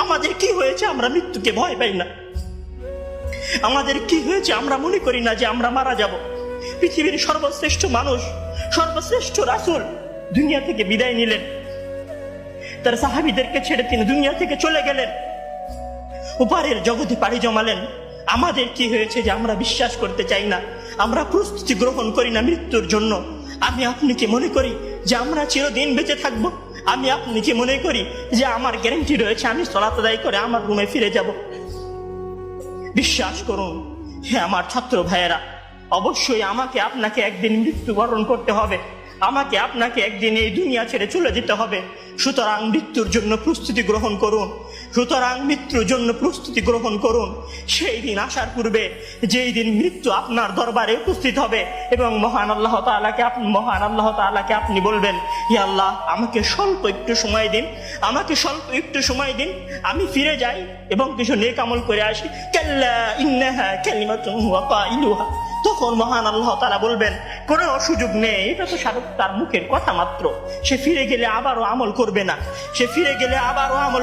আমাদের কি হয়েছে আমরা মৃত্যুকে ভয় পাই না? আমাদের কি হয়েছে আমরা মনে করি না যে আমরা মারা যাব? পৃথিবীর সর্বশ্রেষ্ঠ মানুষ, সর্বশ্রেষ্ঠ রাসূল দুনিয়া থেকে বিদায় নিলেন, তার সাহাবীদেরকে ছেড়ে তিনি দুনিয়া থেকে চলে গেলেন, ওপারের জগতে পাড়ি জমালেন। আমাদের কি হয়েছে যে আমরা বিশ্বাস করতে চাই না, আমরা প্রস্তুতি গ্রহণ করি না মৃত্যুর জন্য? আমি আপনি কি মনে করি যে আমরা চিরদিন বেঁচে থাকবো? আমি আপনি কি মনে করি যে আমার গ্যারান্টি রয়েছে আমি সালাত আদায় করে আমার রুমে ফিরে যাব? বিশ্বাস করুন হে আমার ছাত্র ভাইয়েরা, অবশ্যই আমাকে আপনাকে একদিন মৃত্যুবরণ করতে হবে, আমাকে আপনাকে একদিন এই দুনিয়া ছেড়ে চলে যেতে হবে। সুতরাং মৃত্যুর জন্য প্রস্তুতি গ্রহণ করুন, সুতরাং মৃত্যুর জন্য প্রস্তুতি গ্রহণ করুন। সেই দিন আসার পূর্বে, যেই দিন মৃত্যু আপনার দরবারে উপস্থিত হবে এবং মহান আল্লাহ তাআলাকে আপনি বলবেন, হে আল্লাহ, আমাকে স্বল্প একটু সময় দিন, আমাকে স্বল্প একটু সময় দিন, আমি ফিরে যাই এবং কিছু নেক আমল করে আসি। কাল্লা ইন্নাহা কালিমাতুন হুয়া কাইলুহা। তখন মহান আল্লাহ তাআলা বলবেন, কোনো সুযোগ নেই, এটা তো তার মুখের কথা মাত্র। সে ফিরে গেলে আবারও আমল করবে না, সে ফিরে গেলে আবারও আমল